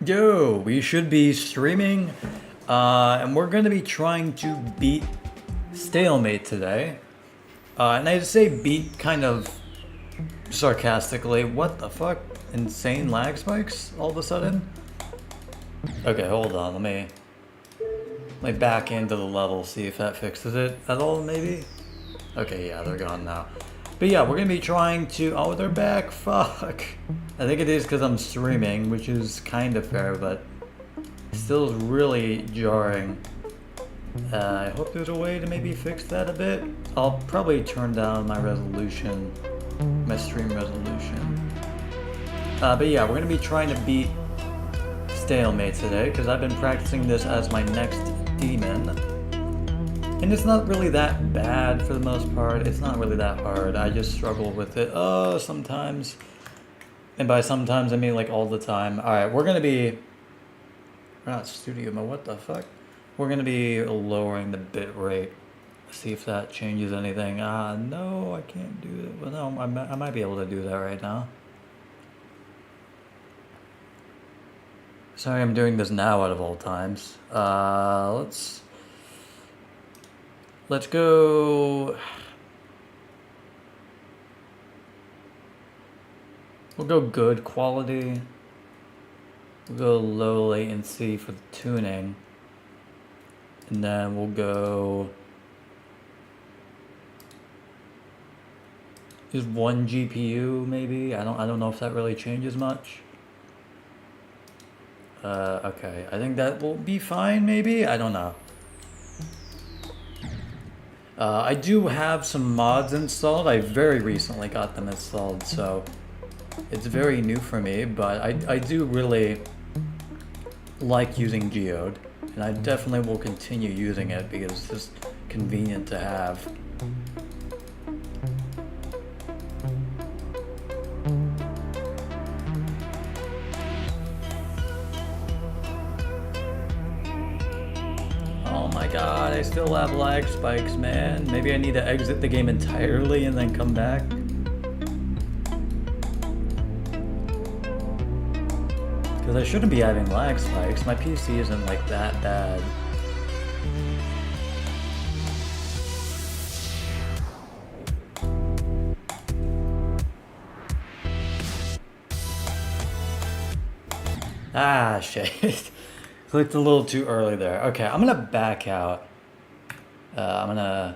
Yo, we should be streaming, and we're going to be trying to beat Stalemate today. And I say beat kind of sarcastically. What the fuck? Insane lag spikes all of a sudden? Okay, hold on. Let me back into the level, see if that fixes it at all, maybe? Okay, yeah, they're gone now. But yeah, we're going to be trying to... Oh, they're back. Fuck. I think it is because I'm streaming, which is kind of fair, but still is really jarring. I hope there's a way to maybe fix that a bit. I'll probably turn down my resolution, my stream resolution. But yeah, we're going to be trying to beat Stalemate today, because I've been practicing this as my next demon. And it's not really that bad for the most part. It's not really that hard. I just struggle with it sometimes. And by sometimes, I mean like all the time. Alright, we're not studio mode, what the fuck? We're gonna be lowering the bit rate. See if that changes anything. No, I can't do it. Well, no, I might be able to do that right now. Sorry I'm doing this now out of all times. Let's go... We'll go good quality. We'll go low latency for the tuning. And then we'll go... Just one GPU maybe? I don't know if that really changes much. Okay. I think that will be fine maybe? I don't know. I do have some mods installed. I very recently got them installed, so it's very new for me, but I do really like using Geode, and I definitely will continue using it because it's just convenient to have. Oh my god, I still have lag spikes, man. Maybe I need to exit the game entirely and then come back. Because I shouldn't be having lag spikes. My PC isn't like that bad. Ah, shit. Clicked a little too early there. Okay, I'm gonna back out. I'm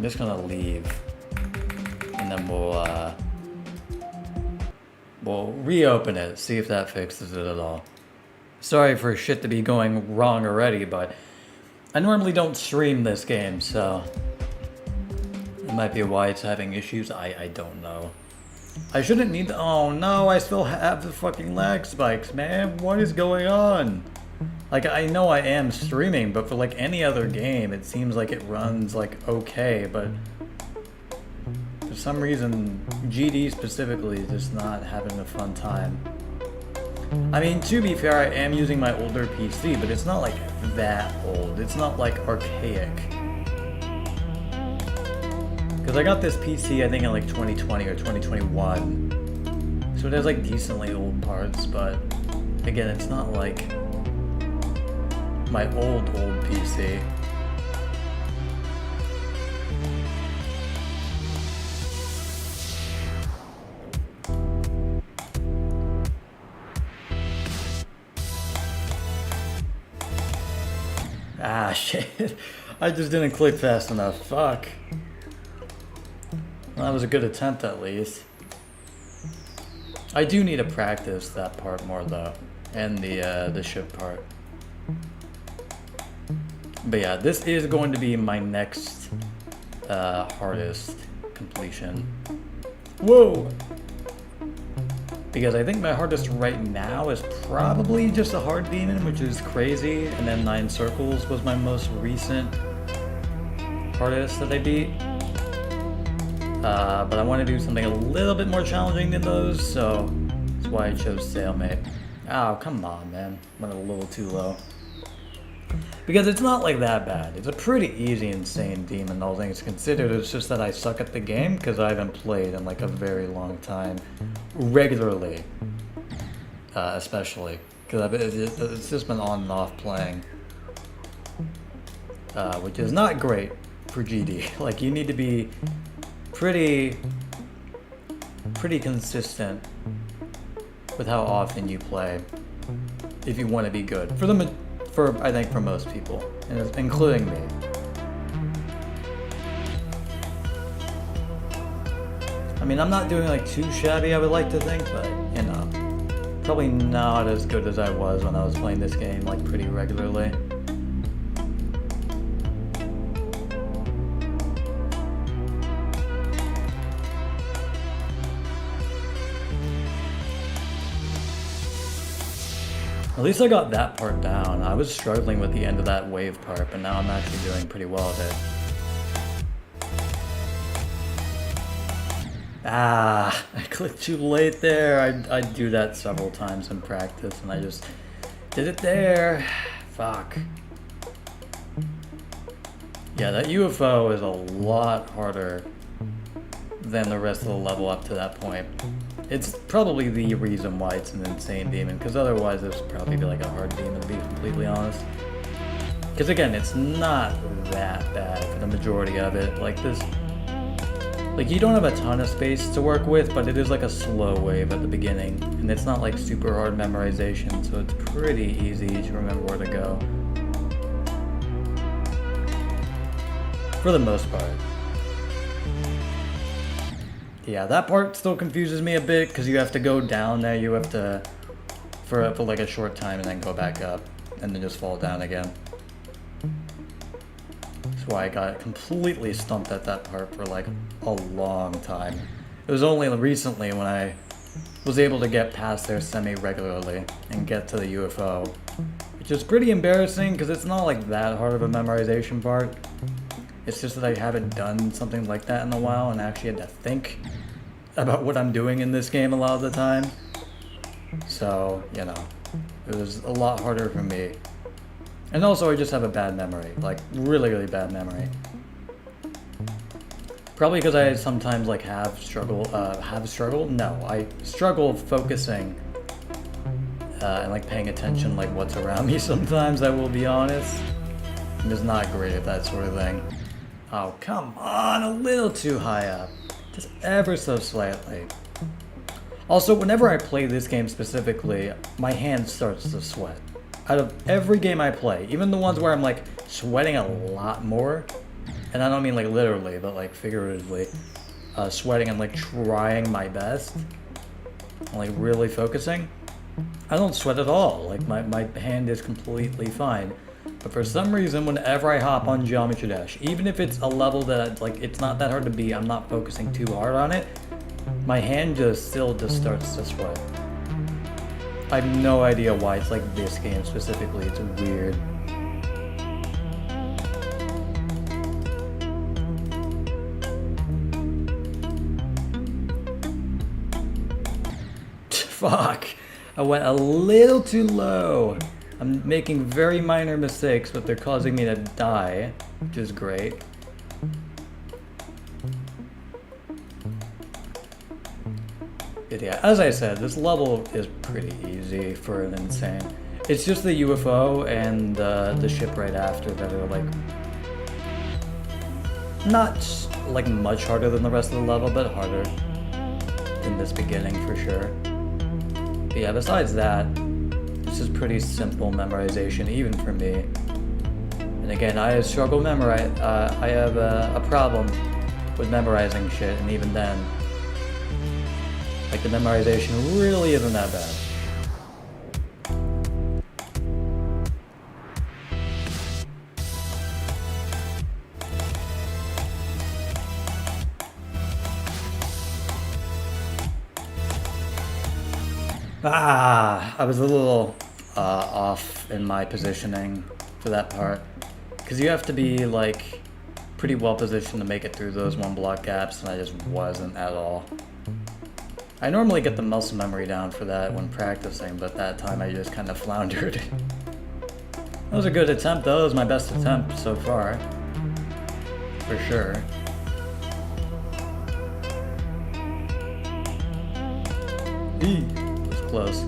just gonna leave. And then we'll reopen it, see if that fixes it at all. Sorry for shit to be going wrong already, but I normally don't stream this game, so it might be why it's having issues. I don't know. I shouldn't need to... Oh no, I still have the fucking lag spikes, man. What is going on? Like, I know I am streaming, but for like any other game, it seems like it runs like okay, but for some reason, GD specifically is just not having a fun time. I mean, to be fair, I am using my older PC, but it's not like that old. It's not like archaic. Because I got this PC, I think, in like 2020 or 2021. So it has like decently old parts, but again, it's not like my old PC. Ah, shit. I just didn't click fast enough. Fuck. Well, that was a good attempt, at least. I do need to practice that part more, though. And the ship part. But yeah, this is going to be my next hardest completion. Whoa! Because I think my hardest right now is probably just a hard demon, which is crazy. And then 9 circles was my most recent hardest that I beat. But I want to do something a little bit more challenging than those, so that's why I chose Stalemate. Oh, come on, man. Went a little too low. Because it's not like that bad. It's a pretty easy, insane demon, all things considered. It's just that I suck at the game because I haven't played in like a very long time regularly. especially because it's just been on and off playing, which is not great for GD. Like you need to be pretty consistent with how often you play if you want to be good. I think for most people, including me. I mean, I'm not doing like too shabby, I would like to think, but you know, probably not as good as I was when I was playing this game like pretty regularly. At least I got that part down. I was struggling with the end of that wave part, but now I'm actually doing pretty well with it. Ah, I clicked too late there. I do that several times in practice, and I just did it there. Fuck. Yeah, that UFO is a lot harder than the rest of the level up to that point. It's probably the reason why it's an insane demon, because otherwise this would probably be like a hard demon, to be completely honest. Because again, it's not that bad for the majority of it. Like this, like you don't have a ton of space to work with, but it is like a slow wave at the beginning, and it's not like super hard memorization, so it's pretty easy to remember where to go. For the most part. Yeah, that part still confuses me a bit because you have to go down there. You have to for like a short time and then go back up and then just fall down again. That's why I got completely stumped at that part for like a long time. It was only recently when I was able to get past there semi-regularly and get to the UFO, which is pretty embarrassing because it's not like that hard of a memorization part. It's just that I haven't done something like that in a while and actually had to think about what I'm doing in this game a lot of the time. So, you know, it was a lot harder for me. And also I just have a bad memory, like really, really bad memory. Probably because I sometimes like I struggle focusing and like paying attention like what's around me sometimes, I will be honest. I'm just not great at that sort of thing. Oh, come on, a little too high up. Just ever so slightly. Also, whenever I play this game specifically, my hand starts to sweat. Out of every game I play, even the ones where I'm like sweating a lot more, and I don't mean like literally, but like figuratively, sweating and like trying my best, and like really focusing, I don't sweat at all. Like my hand is completely fine. But for some reason, whenever I hop on Geometry Dash, even if it's a level that like it's not that hard to beat, I'm not focusing too hard on it, my hand still just starts to sweat. I have no idea why it's like this game specifically. It's weird. Fuck. I went a little too low. I'm making very minor mistakes, but they're causing me to die, which is great. But yeah, as I said, this level is pretty easy for an insane. It's just the UFO and the ship right after that are like not like much harder than the rest of the level, but harder than this beginning for sure. But yeah, besides that, this is pretty simple memorization, even for me. And again, I struggle memorize. I have a problem with memorizing shit, and even then, like the memorization really isn't that bad. I was a little off in my positioning for that part, because you have to be like pretty well positioned to make it through those one block gaps, and I just wasn't at all. I normally get the muscle memory down for that when practicing, but that time I just kind of floundered. That was a good attempt though. It was my best attempt so far, for sure. It was close.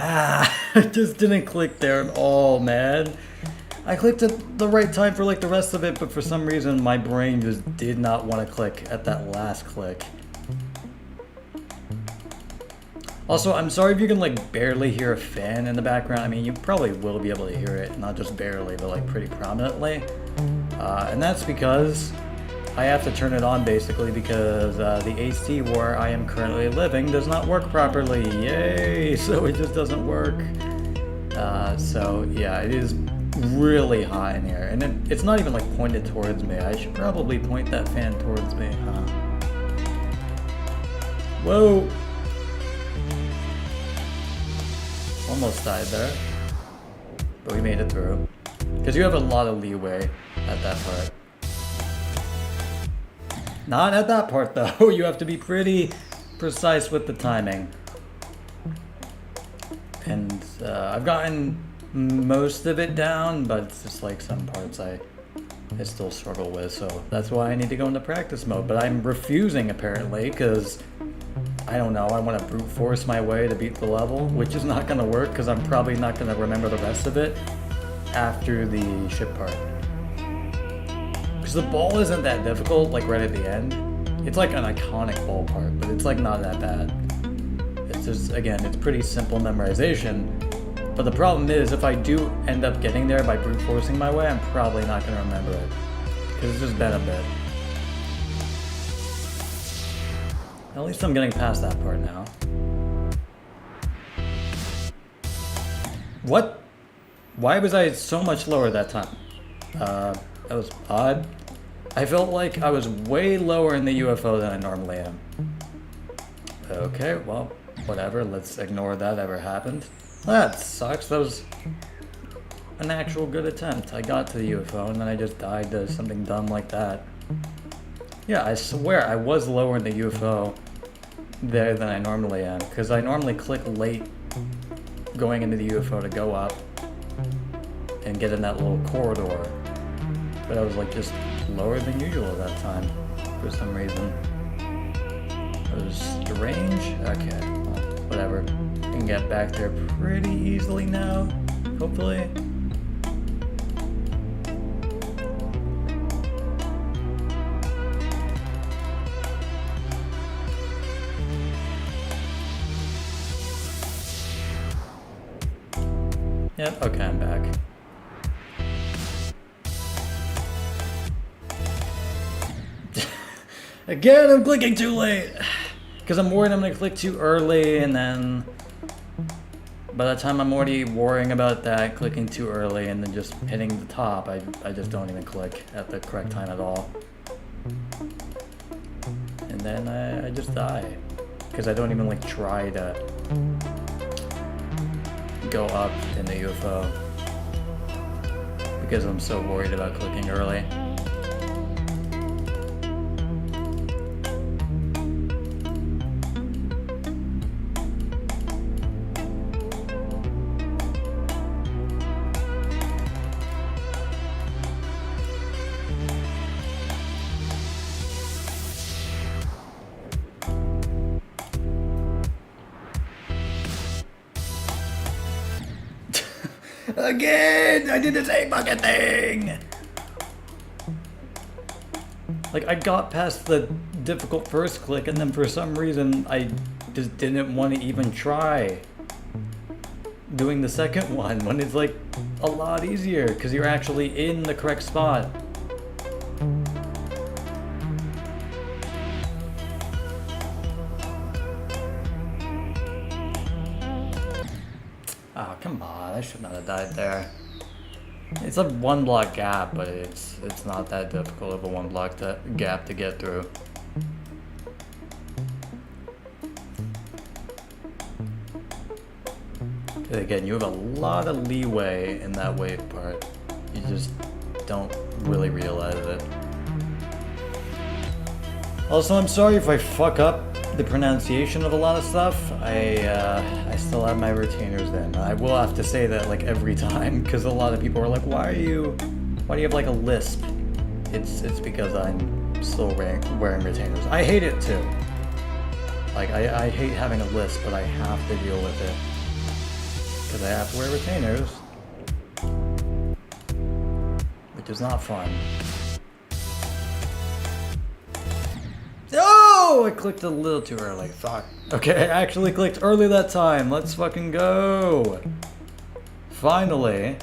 Ah, I just didn't click there at all, man. I clicked at the right time for like the rest of it, but for some reason my brain just did not want to click at that last click. Also, I'm sorry if you can like barely hear a fan in the background. I mean, you probably will be able to hear it, not just barely, but like pretty prominently. And that's because I have to turn it on basically because the AC where I am currently living does not work properly. Yay! So it just doesn't work. So yeah, it is really hot in here, and it's not even like pointed towards me. I should probably point that fan towards me, huh? Whoa! Almost died there, but we made it through. Because you have a lot of leeway at that part. Not at that part though, you have to be pretty precise with the timing. And I've gotten most of it down, but it's just like some parts I still struggle with, so that's why I need to go into practice mode. But I'm refusing apparently, because I don't know, I want to brute force my way to beat the level, which is not going to work because I'm probably not going to remember the rest of it after the ship part. Because the ball isn't that difficult, like right at the end. It's like an iconic ball part, but it's like not that bad. It's just, again, it's pretty simple memorization. But the problem is, if I do end up getting there by brute forcing my way, I'm probably not going to remember it. Because it's just been a bit. At least I'm getting past that part now. What? Why was I so much lower that time? That was odd. I felt like I was way lower in the UFO than I normally am. Okay, well, whatever. Let's ignore that ever happened. That sucks. That was an actual good attempt. I got to the UFO and then I just died to something dumb like that. Yeah, I swear I was lower in the UFO there than I normally am, because I normally click late going into the UFO to go up and get in that little corridor, but I was like just lower than usual at that time for some reason. It was strange. Okay, well, whatever. I can get back there pretty easily now, hopefully. Yep, okay, I'm back. Again, I'm clicking too late! Because I'm worried I'm gonna click too early, and then by the time I'm already worrying about that, clicking too early, and then just hitting the top, I just don't even click at the correct time at all. And then I just die. Because I don't even like try to go up in the UFO because I'm so worried about clicking early. Again! I did the same fucking thing! Like, I got past the difficult first click, and then for some reason, I just didn't want to even try doing the second one, when it's like a lot easier, because you're actually in the correct spot. Oh, come on, I should not have died there. It's a one block gap, but it's not that difficult of a one block gap to get through. And again, you have a lot of leeway in that wave part. You just don't really realize it. Also, I'm sorry if I fuck up the pronunciation of a lot of stuff. I still have my retainers in. I will have to say that like every time, because a lot of people are like, why do you have like a lisp? It's because I'm still wearing retainers. I hate it too. Like I hate having a lisp, but I have to deal with it. because I have to wear retainers. Which is not fun. Oh! I clicked a little too early. Fuck. Okay, I actually clicked early that time. Let's fucking go. Finally,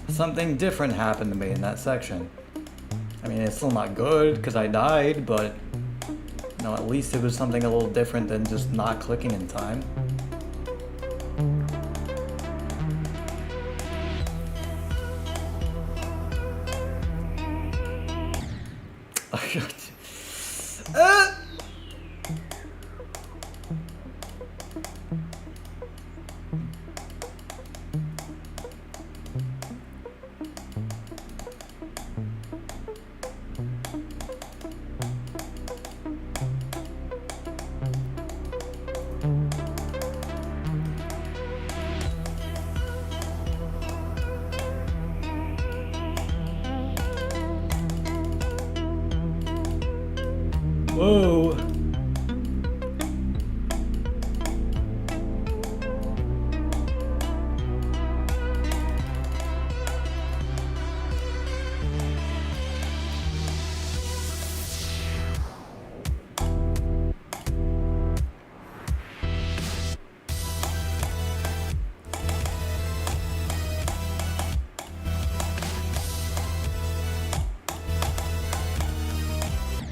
something different happened to me in that section. I mean, it's still not good because I died, but you know, at least it was something a little different than just not clicking in time. Whoa.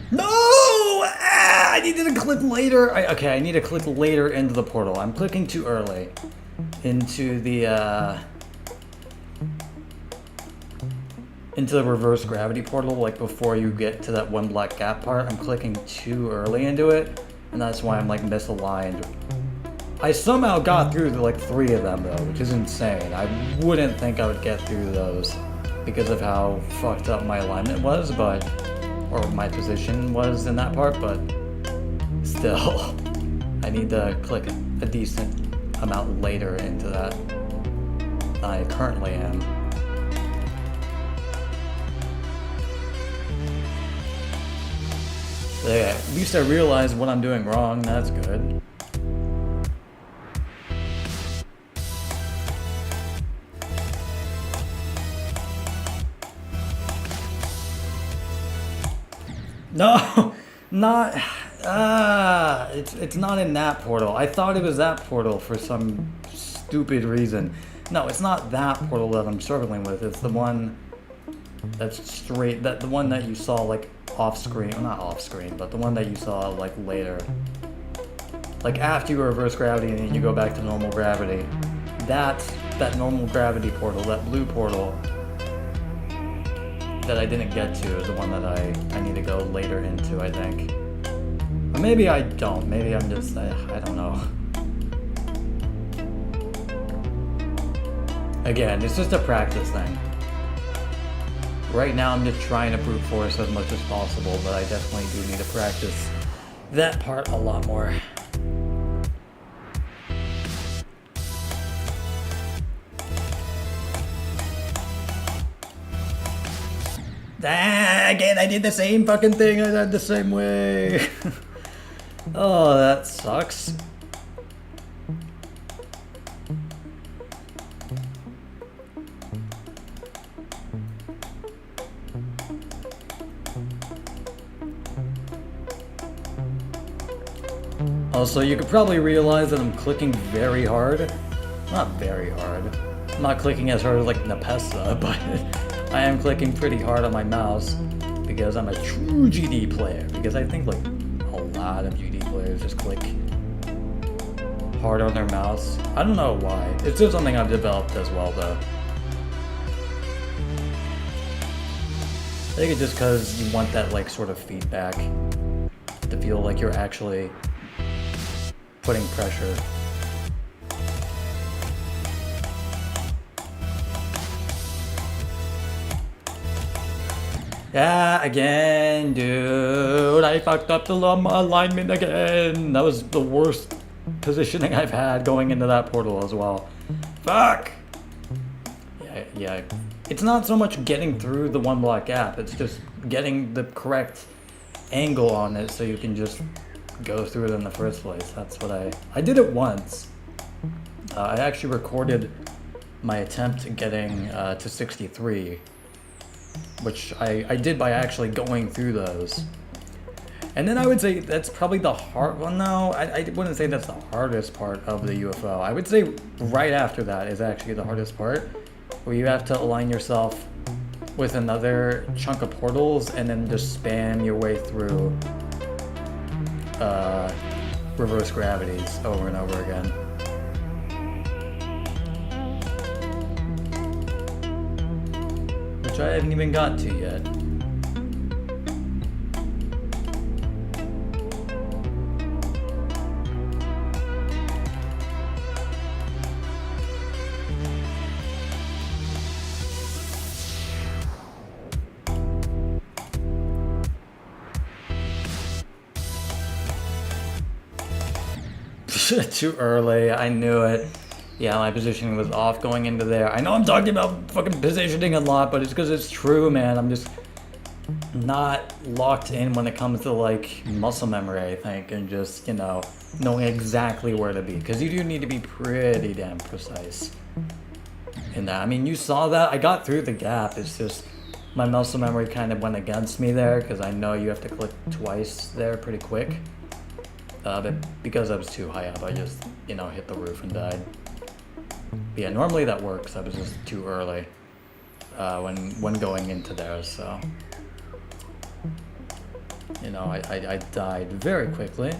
No! I needed to click later. Okay, I need to click later into the portal. I'm clicking too early into the reverse gravity portal, like before you get to that one black gap part. I'm clicking too early into it, and that's why I'm like misaligned. I somehow got through to like 3 of them though, which is insane. I wouldn't think I would get through those because of how fucked up my alignment was, or my position was in that part, but still, I need to click a decent amount later into that than I currently am. So yeah, at least I realized what I'm doing wrong, that's good. No, not, it's not in that portal. I thought it was that portal for some stupid reason. No, it's not that portal that I'm struggling with. It's the one that's straight, the one that you saw like off screen, well, not off screen, but the one that you saw like later. Like after you reverse gravity and then you go back to normal gravity. That normal gravity portal, that blue portal, that I didn't get to is the one that I need to go later into, I think. Or maybe I don't. Maybe I'm just, I don't know. Again, it's just a practice thing. Right now I'm just trying to brute force as much as possible, but I definitely do need to practice that part a lot more. Again, I did the same fucking thing. I did the same way. Oh, that sucks. Also, you could probably realize that I'm clicking very hard. Not very hard. I'm not clicking as hard as like Nepessa, but I am clicking pretty hard on my mouse because I'm a true GD player. Because I think like a lot of GD players just click hard on their mouse. I don't know why. It's just something I've developed as well though. I think it's just because you want that like sort of feedback to feel like you're actually putting pressure. Yeah, again, dude. I fucked up the alignment again. That was the worst positioning I've had going into that portal as well. Fuck! Yeah. It's not so much getting through the one block gap. It's just getting the correct angle on it so you can just go through it in the first place. That's what I did it once. I actually recorded my attempt at getting to 63, which I did by actually going through those. And then I would say that's probably the hard one. No, I wouldn't say that's the hardest part of the UFO. I would say right after that is actually the hardest part, where you have to align yourself with another chunk of portals and then just spam your way through reverse gravities over and over again. Which I haven't even got to yet. Too early, I knew it. Yeah, my positioning was off going into there. I know I'm talking about fucking positioning a lot, but it's because it's true, man. I'm just not locked in when it comes to, like, muscle memory, I think, and just, you know, knowing exactly where to be. Because you do need to be pretty damn precise in that. I mean, you saw that. I got through the gap. It's just my muscle memory kind of went against me there, because I know you have to click twice there pretty quick. But because I was too high up, I just, you know, hit the roof and died. But yeah, normally that works. I was just too early when going into there, so... You know, I died very quickly.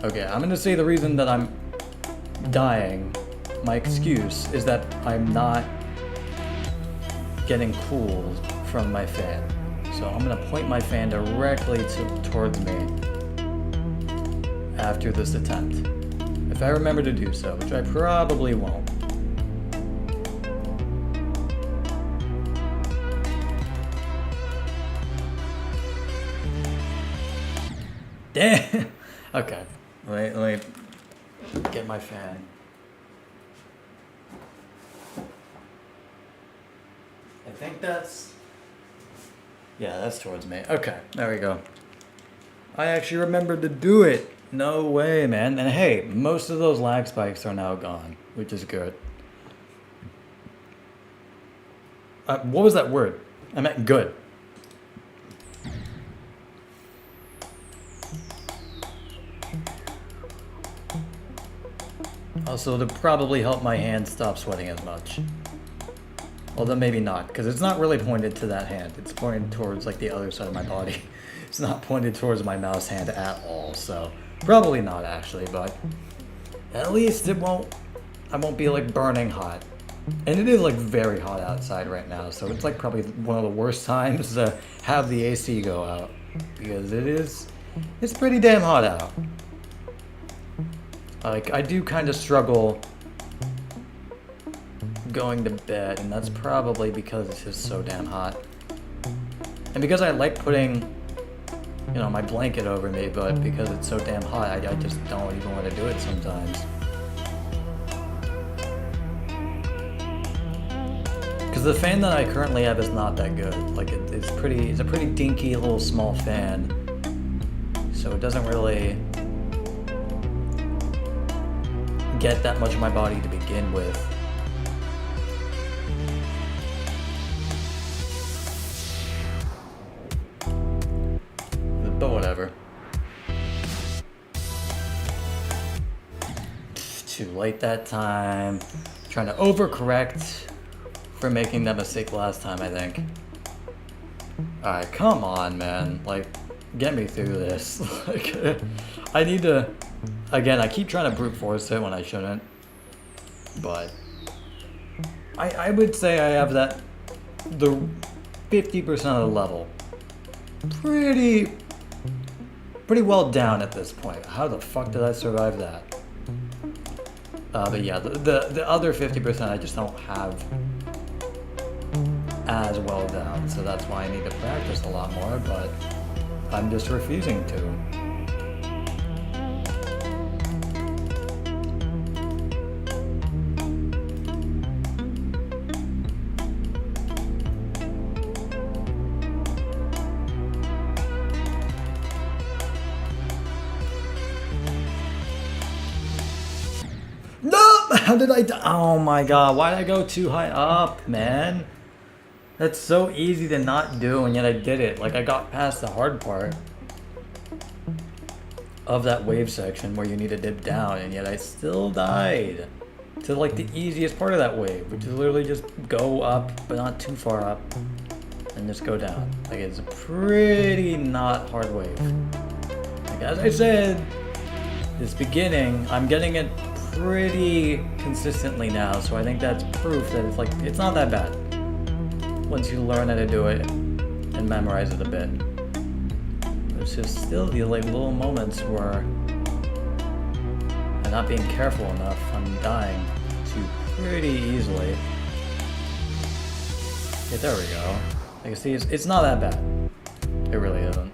Okay, I'm gonna say the reason that I'm dying, my excuse, is that I'm not getting cooled from my fan. So I'm gonna point my fan directly towards me after this attempt. If I remember to do so, which I probably won't. Damn! Okay, let me get my fan. I think that's... Yeah, that's towards me. Okay, there we go. I actually remembered to do it. No way, man. And hey, most of those lag spikes are now gone, which is good. What was that word? I meant good. Also, to probably help my hand stop sweating as much. Although maybe not, because it's not really pointed to that hand. It's pointed towards, like, the other side of my body. It's not pointed towards my mouse hand at all, so... Probably not, actually, but... At least it won't... I won't be, like, burning hot. And it is, like, very hot outside right now, so it's, like, probably one of the worst times to have the AC go out. Because it is... It's pretty damn hot out. Like, I do kind of struggle going to bed, and that's probably because it's just so damn hot. And because I like putting, you know, my blanket over me, but because it's so damn hot, I just don't even want to do it sometimes. Because the fan that I currently have is not that good. Like, it's a pretty dinky little small fan. So it doesn't really get that much of my body to begin with. But whatever. Too late that time. Trying to overcorrect for making that mistake last time, I think. Alright, come on, man. Like, get me through this. Like, I need to... Again, I keep trying to brute force it when I shouldn't. But... I would say I have that... The 50% of the level. Pretty well down at this point. How the fuck did I survive that? But yeah, the other 50% I just don't have as well down, so that's why I need to practice a lot more, but I'm just refusing to. How did I oh my god, why did I go too high up, man? That's so easy to not do, and yet I did it. Like, I got past the hard part of that wave section where you need to dip down, and yet I still died to, like, the easiest part of that wave, which is literally just go up, but not too far up, and just go down. Like, it's a pretty not hard wave. Like, as I said, this beginning, I'm getting it pretty consistently now, so I think that's proof that it's like, it's not that bad once you learn how to do it and memorize it a bit. There's just still the like little moments where I'm not being careful enough, I'm dying to pretty easily. Okay, there we go. Like you see, it's not that bad. It really isn't.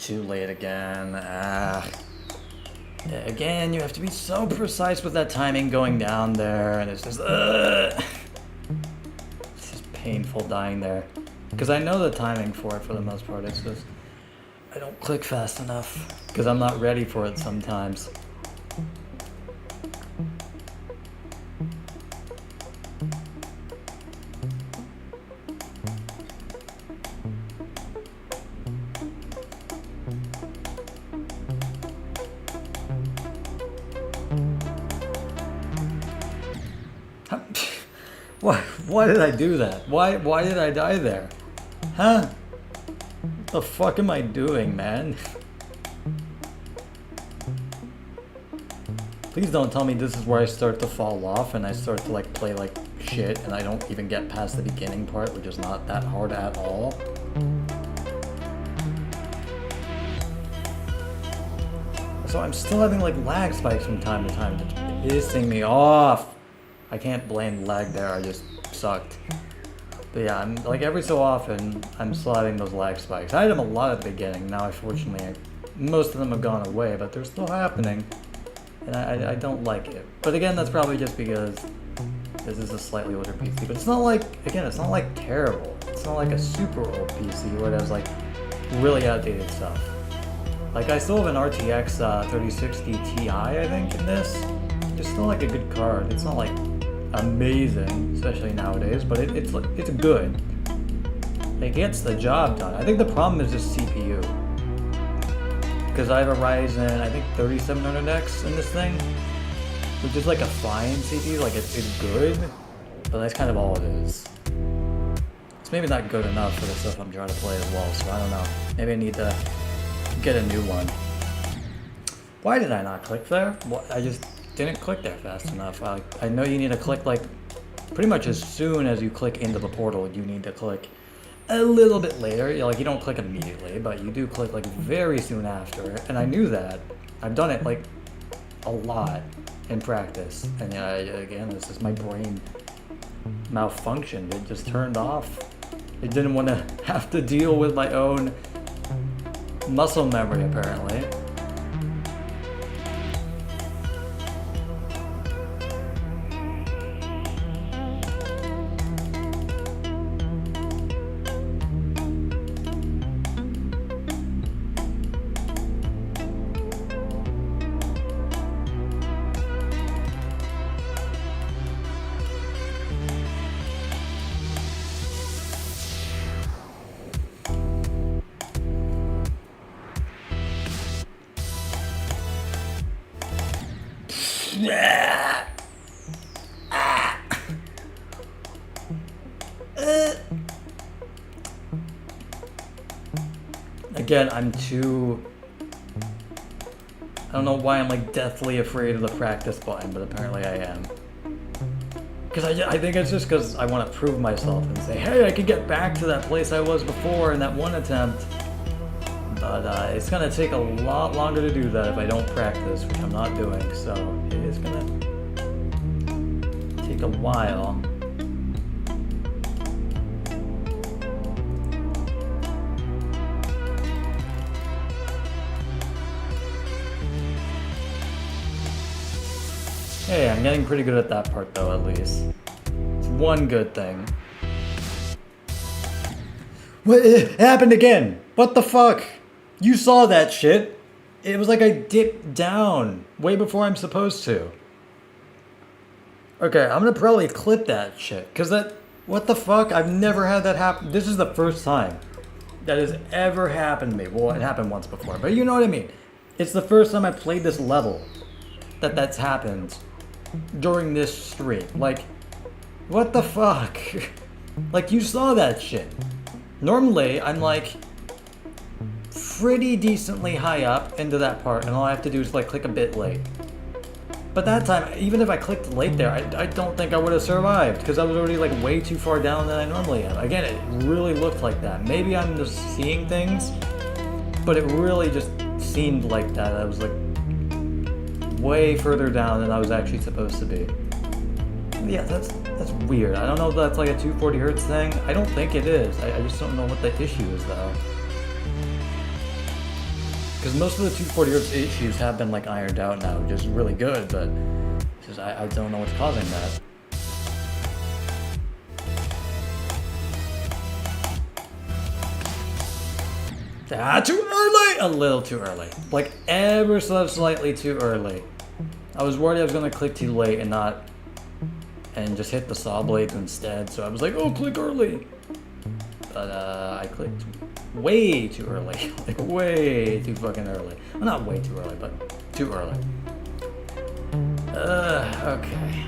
Too late again. Again, you have to be so precise with that timing going down there, and it's just it's just painful dying there. Because I know the timing for it for the most part. It's just I don't click fast enough because I'm not ready for it sometimes. Why did I do that? Why did I die there? Huh? What the fuck am I doing, man? Please don't tell me this is where I start to fall off and I start to like play like shit and I don't even get past the beginning part, which is not that hard at all. So I'm still having like lag spikes from time to time. It's pissing me off. I can't blame lag there, I just sucked. But yeah, I'm like every so often, I'm still having those lag spikes. I had them a lot at the beginning, now unfortunately most of them have gone away, but they're still happening. And I don't like it. But again, that's probably just because this is a slightly older PC. But it's not like, again, it's not like terrible. It's not like a super old PC where it has like really outdated stuff. Like I still have an RTX 3060 Ti, I think, in this. It's still like a good card. It's not like amazing, especially nowadays, but it's good. It gets the job done. I think the problem is just CPU. Because I have a Ryzen, I think 3700X in this thing, which is like a fine CPU, like it's good, but that's kind of all it is. It's maybe not good enough for the stuff I'm trying to play as well, so I don't know. Maybe I need to get a new one. Why did I not click there? Well, I just didn't click there fast enough. I know you need to click like pretty much as soon as you click into the portal, you need to click a little bit later. Like you don't click immediately, but you do click like very soon after. And I knew that. I've done it like a lot in practice. And yeah, again, this is my brain malfunctioned. It just turned off. It didn't want to have to deal with my own muscle memory apparently. Again, I don't know why I'm like deathly afraid of the practice button, but apparently I am. Because I think it's just because I want to prove myself and say, hey, I could get back to that place I was before in that one attempt. But it's going to take a lot longer to do that if I don't practice, which I'm not doing. So it is going to take a while. Hey, I'm getting pretty good at that part though, at least. It's one good thing. What? It happened again! What the fuck? You saw that shit! It was like I dipped down way before I'm supposed to. Okay, I'm gonna probably clip that shit. Because that... What the fuck? I've never had that happen. This is the first time that has ever happened to me. Well, it happened once before, but you know what I mean. It's the first time I played this level that's happened during this stream. Like, what the fuck? Like, you saw that shit. Normally, I'm like pretty decently high up into that part, and all I have to do is like click a bit late. But that time, even if I clicked late there, I don't think I would have survived, because I was already like way too far down than I normally am. Again, it really looked like that. Maybe I'm just seeing things, but it really just seemed like that. I was like way further down than I was actually supposed to be. Yeah, that's weird. I don't know if that's like a 240 hertz thing. I don't think it is. I just don't know what the issue is though. Because most of the 240 hertz issues have been like ironed out now, which is really good, but it's just, I don't know what's causing that. Too early! A little too early. Like ever so slightly too early. I was worried I was gonna click too late and just hit the saw blades instead, so I was like, oh, click early. But I clicked way too early. Like way too fucking early. Well, not way too early, but too early. Okay.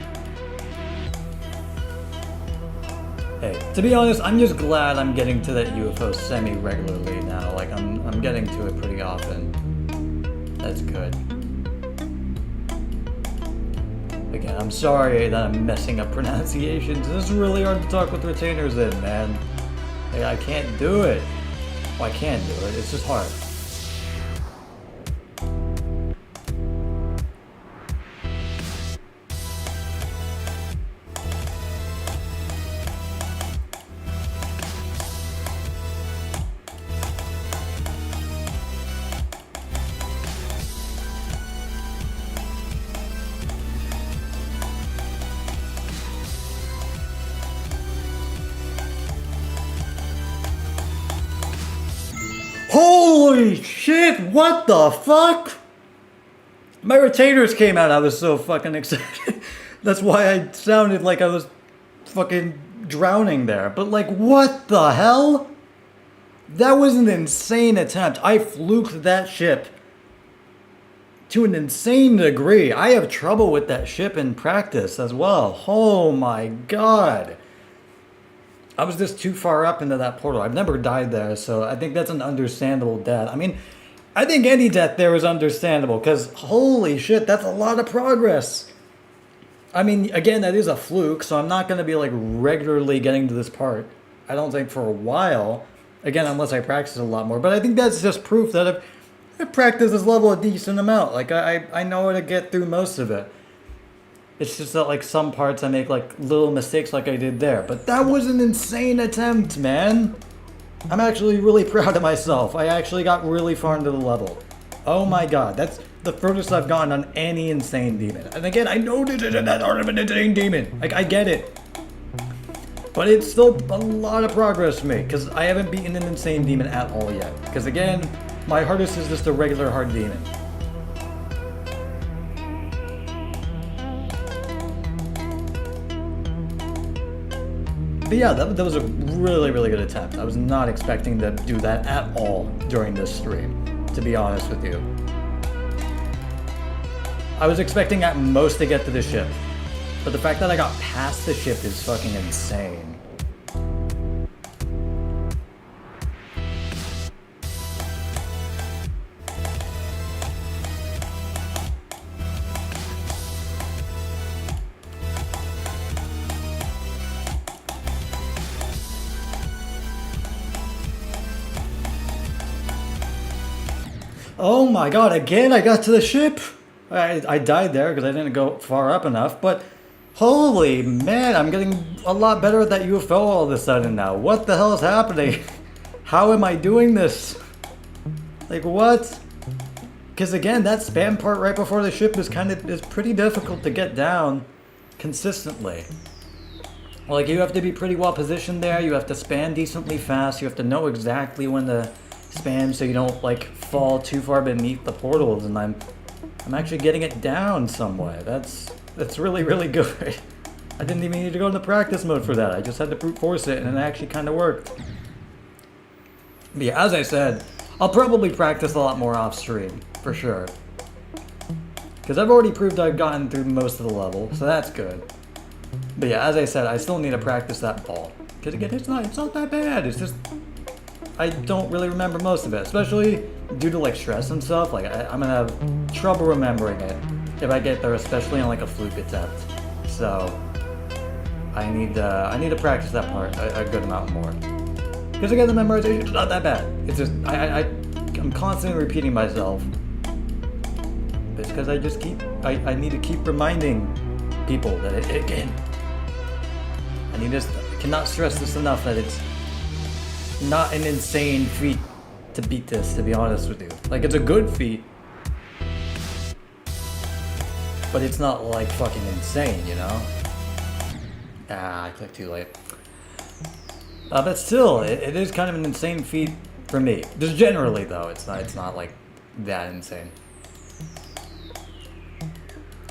Hey, to be honest, I'm just glad I'm getting to that UFO semi-regularly now. Like, I'm getting to it pretty often. That's good. Again, I'm sorry that I'm messing up pronunciations. This is really hard to talk with retainers in, man. Like, I can't do it. Well, I can do it, it's just hard. Holy shit, what the fuck? My retainers came out, I was so fucking excited. That's why I sounded like I was fucking drowning there. But like, what the hell? That was an insane attempt. I fluked that ship to an insane degree. I have trouble with that ship in practice as well. Oh my god. I was just too far up into that portal. I've never died there, so I think that's an understandable death. I mean, I think any death there is understandable, because holy shit, that's a lot of progress. I mean, again, that is a fluke, so I'm not going to be like regularly getting to this part. I don't think for a while. Again, unless I practice a lot more. But I think that's just proof that I've practiced this level a decent amount. Like, I know how to get through most of it. It's just that, like, some parts I make, like, little mistakes like I did there. But that was an insane attempt, man. I'm actually really proud of myself. I actually got really far into the level. Oh my god, that's the furthest I've gone on any insane demon. And again, I know this isn't that hard of an insane demon. Like, I get it. But it's still a lot of progress for me, because I haven't beaten an insane demon at all yet. Because again, my hardest is just a regular hard demon. But yeah, that was a really, really good attempt. I was not expecting to do that at all during this stream, to be honest with you. I was expecting at most to get to the ship, but the fact that I got past the ship is fucking insane. Oh my god, again I got to the ship! I died there because I didn't go far up enough, but holy man, I'm getting a lot better at that UFO all of a sudden now. What the hell is happening? How am I doing this? Like, what? Because again, that spam part right before the ship is pretty difficult to get down consistently. Like, you have to be pretty well positioned there, you have to spam decently fast, you have to know exactly when to spam so you don't like fall too far beneath the portals, and I'm actually getting it down some way. That's really, really good. I didn't even need to go into practice mode for that. I just had to brute force it, and it actually kind of worked. But yeah, as I said, I'll probably practice a lot more off stream, for sure. Because I've already proved I've gotten through most of the level, so that's good. But yeah, as I said, I still need to practice that ball. Because again, it's not that bad. It's just, I don't really remember most of it, especially due to like stress and stuff. Like I'm gonna have trouble remembering it if I get there, especially on like a fluke attempt. So I need to practice that part a good amount more. Because again, the memorization is not that bad. It's just I'm constantly repeating myself. It's because I need to keep reminding people that again, I cannot stress this enough that it's not an insane feat to beat this, to be honest with you. Like, it's a good feat, but it's not like fucking insane, you know? I clicked too late. But still, it is kind of an insane feat for me. Just generally though, it's not like that insane.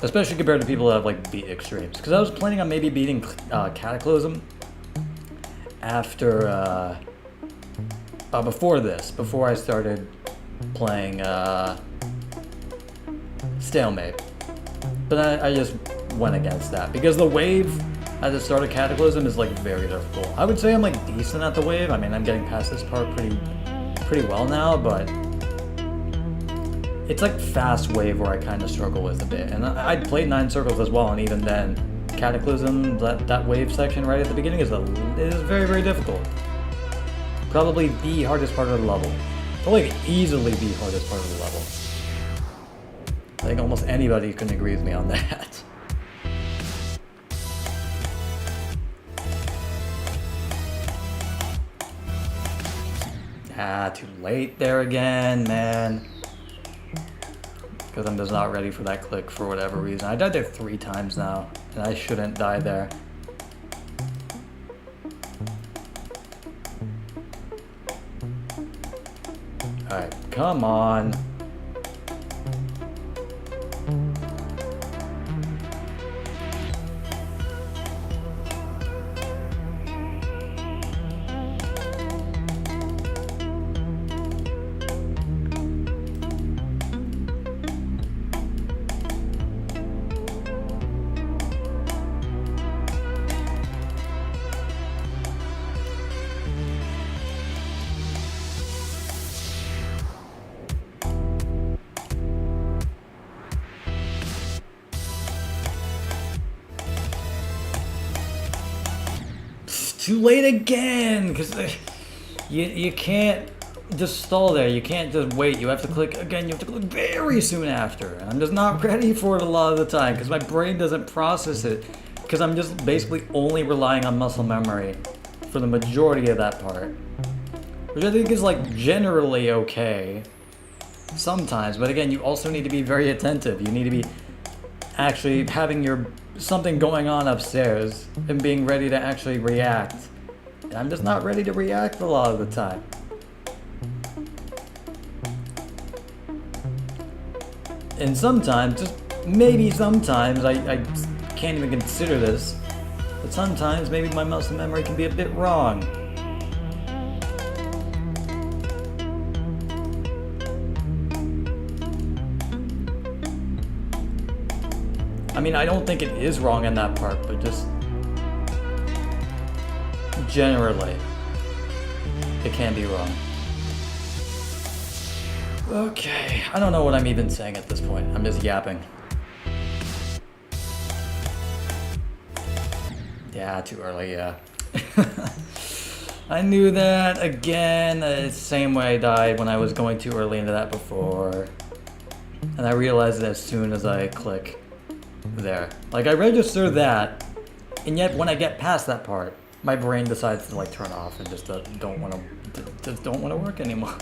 Especially compared to people that have like beat extremes. Because I was planning on maybe beating Cataclysm after before I started playing Stalemate. But I just went against that because the wave at the start of Cataclysm is like very difficult. I would say I'm like decent at the wave. I mean, I'm getting past this part pretty well now, but it's like fast wave where I kind of struggle with a bit. And I'd played 9 circles as well, and even then, Cataclysm, that wave section right at the beginning is very, very difficult. Probably the hardest part of the level. Probably easily the hardest part of the level. I think almost anybody can agree with me on that. Too late there again, man. Because I'm just not ready for that click for whatever reason. I died there 3 times now, and I shouldn't die there. Alright, come on. Too late again, because you can't just stall there. You can't just wait. You have to click again. You have to click very soon after. And I'm just not ready for it a lot of the time because my brain doesn't process it because I'm just basically only relying on muscle memory for the majority of that part, which I think is like generally okay sometimes. But again, you also need to be very attentive. You need to be actually having something going on upstairs and being ready to actually react. And I'm just not ready to react a lot of the time. And sometimes, just maybe sometimes, I can't even consider this, but sometimes maybe my muscle memory can be a bit wrong. I mean, I don't think it is wrong in that part, but just generally, it can be wrong. Okay, I don't know what I'm even saying at this point. I'm just yapping. Yeah, too early, yeah. I knew that again. The same way I died when I was going too early into that before. And I realized it as soon as I click there. Like, I register that, and yet when I get past that part, my brain decides to like turn off and just don't want to work anymore.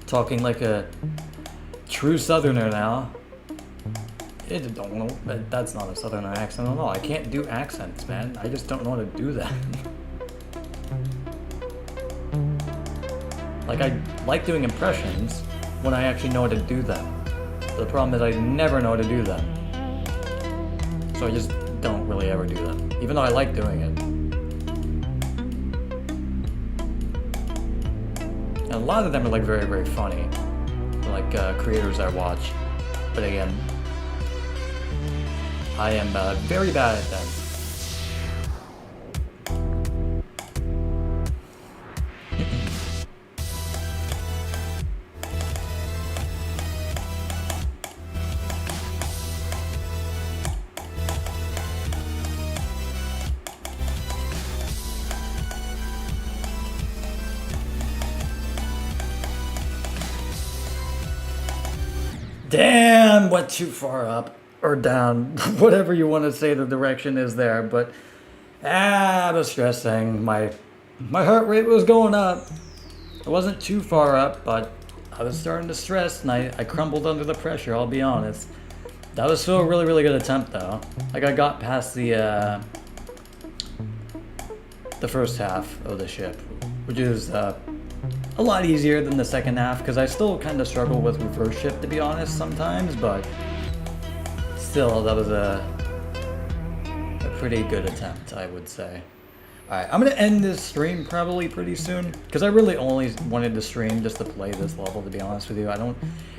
Talking like a true Southerner now. That's not a Southerner accent at all. I can't do accents, man. I just don't know how to do that. Like, I like doing impressions when I actually know how to do them. But the problem is I never know how to do them. So I just don't really ever do them, even though I like doing it. And a lot of them are like very, very funny. Like creators I watch. But again, I am very bad at them. Damn, went too far up or down, whatever you want to say the direction is there. But I was stressing. My heart rate was going up. It wasn't too far up, but I was starting to stress, and I crumbled under the pressure. I'll be honest. That was still a really, really good attempt, though. Like, I got past the first half of the ship, which is a lot easier than the second half, because I still kind of struggle with reverse shift, to be honest, sometimes, but still, that was a pretty good attempt, I would say. Alright, I'm going to end this stream probably pretty soon, because I really only wanted to stream just to play this level, to be honest with you. I don't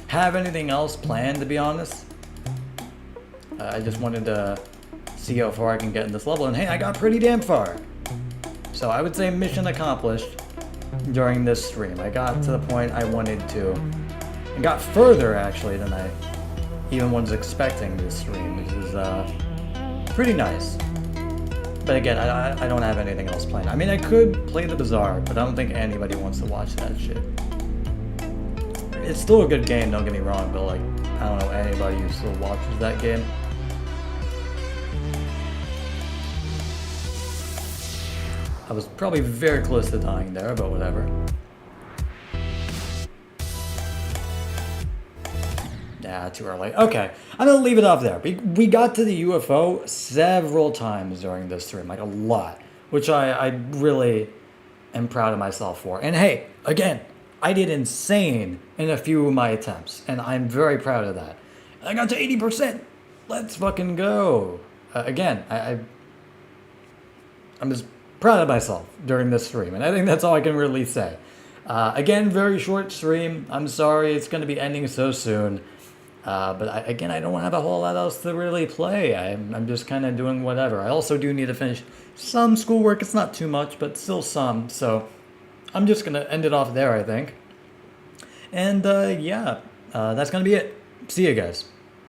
have anything else planned, to be honest. I just wanted to see how far I can get in this level, and hey, I got pretty damn far. So I would say mission accomplished during this stream. I got to the point I wanted to, and got further actually than I even was expecting this stream, which is pretty nice. But again, I don't have anything else planned. I mean, I could play the Bazaar, but I don't think anybody wants to watch that shit. It's still a good game, don't get me wrong, but like, I don't know anybody who still watches that game. I was probably very close to dying there, but whatever. Yeah, too early. Okay, I'm gonna leave it off there. We got to the UFO several times during this stream, like a lot, which I really am proud of myself for. And hey, again, I did insane in a few of my attempts, and I'm very proud of that. I got to 80%. Let's fucking go. Again, I'm just proud of myself during this stream, and I think that's all I can really say. Again, very short stream. I'm sorry it's going to be ending so soon. But I don't have a whole lot else to really play. I'm just kind of doing whatever. I also do need to finish some schoolwork. It's not too much, but still some. So I'm just going to end it off there, I think. And yeah, that's going to be it. See you guys.